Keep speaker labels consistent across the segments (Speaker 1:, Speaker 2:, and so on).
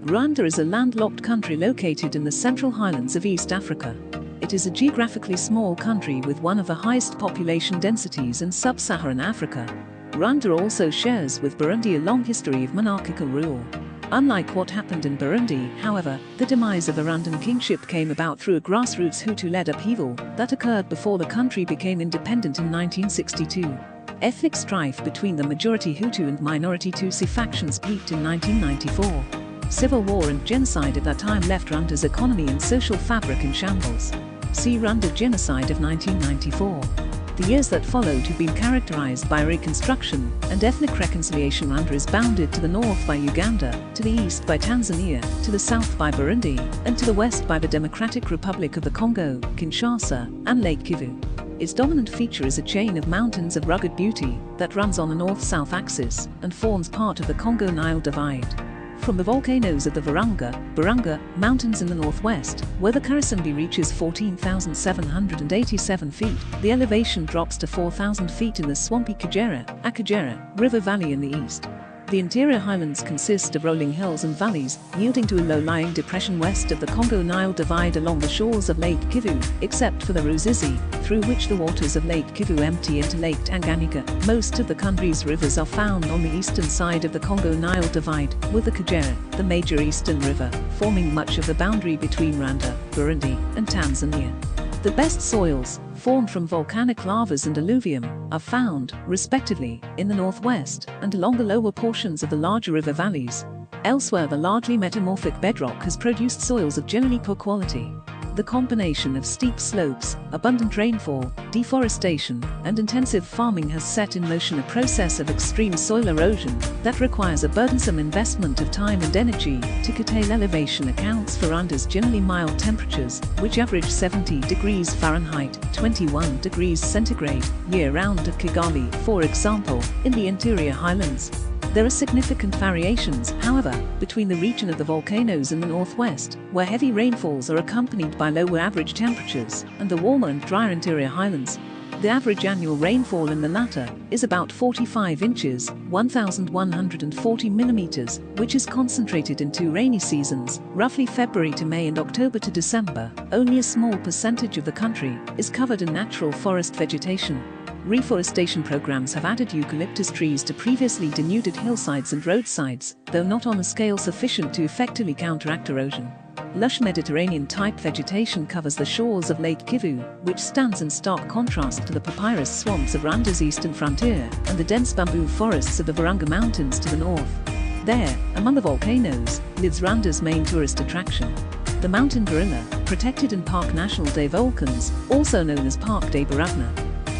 Speaker 1: Rwanda is a landlocked country located in the Central Highlands of East Africa. It is a geographically small country with one of the highest population densities in sub-Saharan Africa. Rwanda also shares with Burundi a long history of monarchical rule. Unlike what happened in Burundi, however, the demise of the Rwandan kingship came about through a grassroots Hutu-led upheaval that occurred before the country became independent in 1962. Ethnic strife between the majority Hutu and minority Tutsi factions peaked in 1994. Civil war and genocide at that time left Rwanda's economy and social fabric in shambles. See Rwanda Genocide of 1994. The years that followed have been characterized by reconstruction and ethnic reconciliation. Rwanda is bounded to the north by Uganda, to the east by Tanzania, to the south by Burundi, and to the west by the Democratic Republic of the Congo, Kinshasa, and Lake Kivu. Its dominant feature is a chain of mountains of rugged beauty that runs on the north-south axis and forms part of the Congo-Nile Divide. From the volcanoes of the Virunga Mountains in the northwest, where the Karisimbi reaches 14,787 feet, the elevation drops to 4,000 feet in the swampy Akagera River Valley in the east. The interior highlands consist of rolling hills and valleys, yielding to a low-lying depression west of the Congo-Nile Divide along the shores of Lake Kivu, except for the Ruzizi, through which the waters of Lake Kivu empty into Lake Tanganyika. Most of the country's rivers are found on the eastern side of the Congo-Nile Divide, with the Kagera, the major eastern river, forming much of the boundary between Rwanda, Burundi, and Tanzania. The best soils, formed from volcanic lavas and alluvium, are found, respectively, in the northwest and along the lower portions of the larger river valleys. Elsewhere, the largely metamorphic bedrock has produced soils of generally poor quality. The combination of steep slopes, abundant rainfall, deforestation, and intensive farming has set in motion a process of extreme soil erosion that requires a burdensome investment of time and energy to curtail elevation. Accounts for Rwanda's generally mild temperatures, which average 70 degrees Fahrenheit, 21 degrees centigrade, year-round at Kigali, for example, in the interior highlands. There are significant variations, however, between the region of the volcanoes in the northwest, where heavy rainfalls are accompanied by lower average temperatures, and the warmer and drier interior highlands. The average annual rainfall in the latter is about 45 inches, 1,140 millimeters, which is concentrated in two rainy seasons, roughly February to May and October to December. Only a small percentage of the country is covered in natural forest vegetation. Reforestation programs have added eucalyptus trees to previously denuded hillsides and roadsides, though not on a scale sufficient to effectively counteract erosion. Lush Mediterranean-type vegetation covers the shores of Lake Kivu, which stands in stark contrast to the papyrus swamps of Rwanda's eastern frontier and the dense bamboo forests of the Virunga Mountains to the north. There, among the volcanoes, lives Rwanda's main tourist attraction, the mountain gorilla, protected in Parc National des Volcans, also known as Parc des Barabna.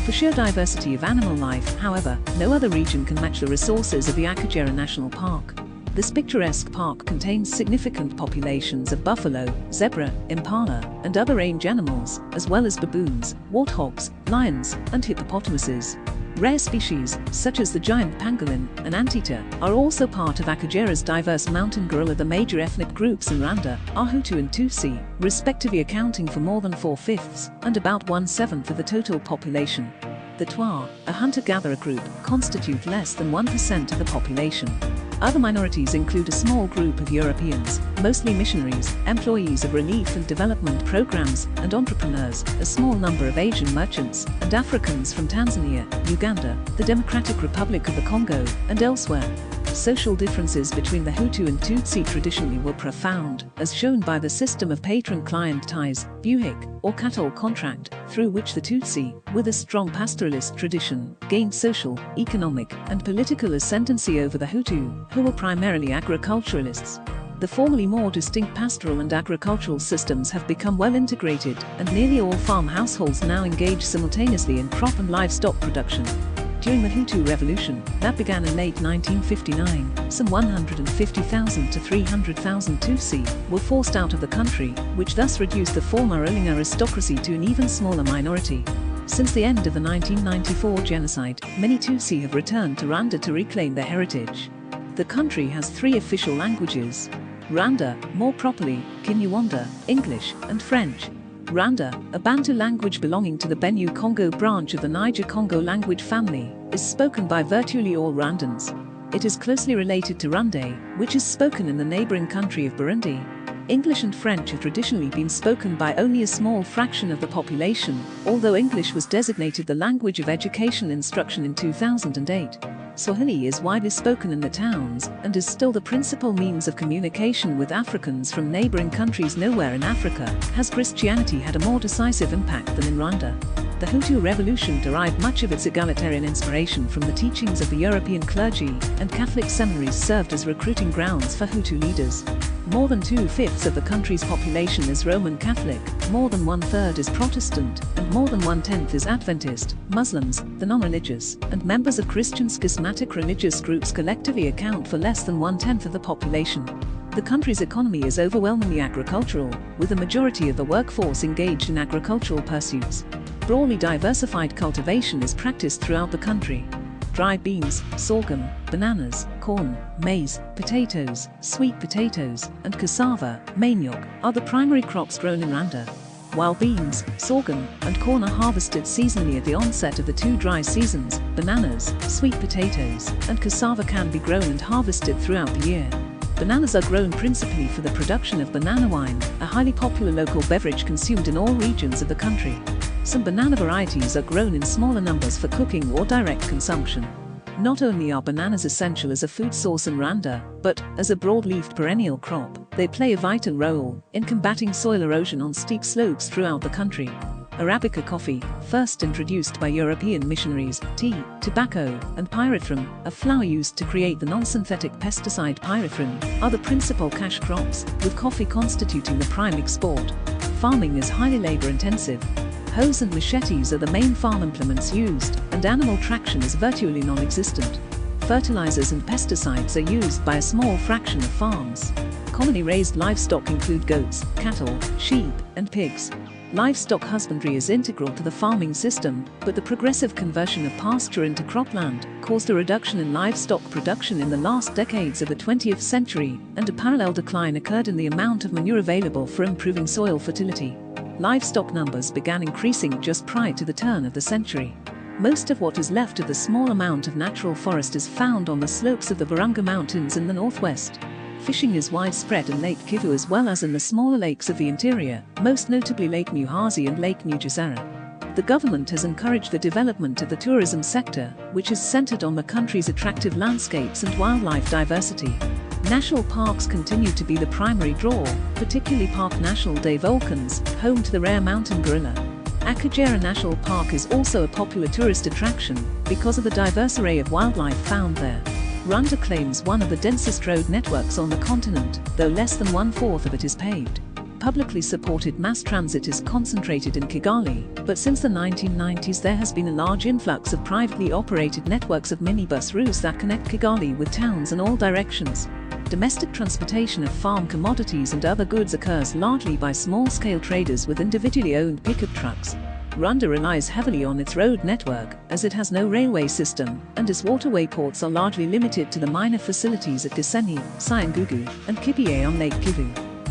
Speaker 1: For sheer diversity of animal life, however, no other region can match the resources of the Akagera National Park. This picturesque park contains significant populations of buffalo, zebra, impala, and other range animals, as well as baboons, warthogs, lions, and hippopotamuses. Rare species, such as the giant pangolin and anteater, are also part of Akagera's diverse mountain gorilla. The major ethnic groups in Rwanda are Hutu and Tutsi, respectively accounting for more than 4/5 and about 1/7 of the total population. The Twa, a hunter-gatherer group, constitute less than 1% of the population. Other minorities include a small group of Europeans, mostly missionaries, employees of relief and development programs, and entrepreneurs, a small number of Asian merchants, and Africans from Tanzania, Uganda, the Democratic Republic of the Congo, and elsewhere. Social differences between the Hutu and Tutsi traditionally were profound, as shown by the system of patron-client ties, buhik, or cattle contract, through which the Tutsi, with a strong pastoralist tradition, gained social, economic, and political ascendancy over the Hutu, who were primarily agriculturalists. The formerly more distinct pastoral and agricultural systems have become well integrated, and nearly all farm households now engage simultaneously in crop and livestock production. During the Hutu Revolution, that began in late 1959, some 150,000 to 300,000 Tutsi were forced out of the country, which thus reduced the former ruling aristocracy to an even smaller minority. Since the end of the 1994 genocide, many Tutsi have returned to Rwanda to reclaim their heritage. The country has 3 official languages: Rwanda, more properly, Kinyarwanda, English, and French. Rwanda, a Bantu language belonging to the Benue-Congo branch of the Niger-Congo language family, is spoken by virtually all Rwandans. It is closely related to Rwanda, which is spoken in the neighboring country of Burundi. English and French have traditionally been spoken by only a small fraction of the population, although English was designated the language of educational instruction in 2008. Swahili is widely spoken in the towns and is still the principal means of communication with Africans from neighboring countries. Nowhere in Africa has Christianity had a more decisive impact than in Rwanda. The Hutu revolution derived much of its egalitarian inspiration from the teachings of the European clergy, and Catholic seminaries served as recruiting grounds for Hutu leaders. More than 2/5 of the country's population is Roman Catholic, more than 1/3 is Protestant, and more than 1/10 is Adventist. Muslims, the non-religious, and members of Christian schismatic religious groups collectively account for less than 1/10 of the population. The country's economy is overwhelmingly agricultural, with the majority of the workforce engaged in agricultural pursuits. Broadly diversified cultivation is practiced throughout the country. Dried beans, sorghum, bananas, corn, maize, potatoes, sweet potatoes, and cassava, manioc, are the primary crops grown in Rwanda. While beans, sorghum, and corn are harvested seasonally at the onset of the two dry seasons, bananas, sweet potatoes, and cassava can be grown and harvested throughout the year. Bananas are grown principally for the production of banana wine, a highly popular local beverage consumed in all regions of the country. Some banana varieties are grown in smaller numbers for cooking or direct consumption. Not only are bananas essential as a food source in Rwanda, but, as a broad-leafed perennial crop, they play a vital role in combating soil erosion on steep slopes throughout the country. Arabica coffee, first introduced by European missionaries, tea, tobacco, and pyrethrum, a flower used to create the non-synthetic pesticide pyrethrum, are the principal cash crops, with coffee constituting the prime export. Farming is highly labor-intensive. Hoes and machetes are the main farm implements used, and animal traction is virtually non-existent. Fertilizers and pesticides are used by a small fraction of farms. Commonly raised livestock include goats, cattle, sheep, and pigs. Livestock husbandry is integral to the farming system, but the progressive conversion of pasture into cropland caused a reduction in livestock production in the last decades of the 20th century, and a parallel decline occurred in the amount of manure available for improving soil fertility. Livestock numbers began increasing just prior to the turn of the century. Most of what is left of the small amount of natural forest is found on the slopes of the Virunga Mountains in the northwest. Fishing is widespread in Lake Kivu as well as in the smaller lakes of the interior, most notably Lake Muhazi and Lake Nyugesera. The government has encouraged the development of the tourism sector, which is centered on the country's attractive landscapes and wildlife diversity. National parks continue to be the primary draw, particularly Park National des Volcans, home to the rare mountain gorilla. Akagera National Park is also a popular tourist attraction because of the diverse array of wildlife found there. Rwanda claims one of the densest road networks on the continent, though less than 1/4 of it is paved. Publicly supported mass transit is concentrated in Kigali, but since the 1990s there has been a large influx of privately operated networks of minibus routes that connect Kigali with towns in all directions. Domestic transportation of farm commodities and other goods occurs largely by small-scale traders with individually owned pickup trucks. Rwanda relies heavily on its road network, as it has no railway system, and its waterway ports are largely limited to the minor facilities at Gisenyi, Cyangugu, and Kibuye on Lake Kivu.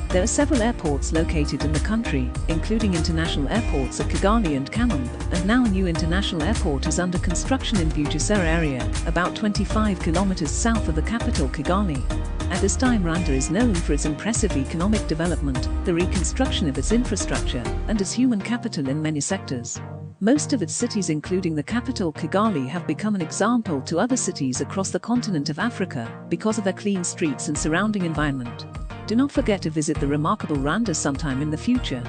Speaker 1: There are several airports located in the country, including international airports at Kigali and Kanombe, and now a new international airport is under construction in Bugesera area, about 25 kilometers south of the capital Kigali. At this time Rwanda is known for its impressive economic development, the reconstruction of its infrastructure, and its human capital in many sectors. Most of its cities including the capital Kigali have become an example to other cities across the continent of Africa because of their clean streets and surrounding environment. Do not forget to visit the remarkable Rwanda sometime in the future.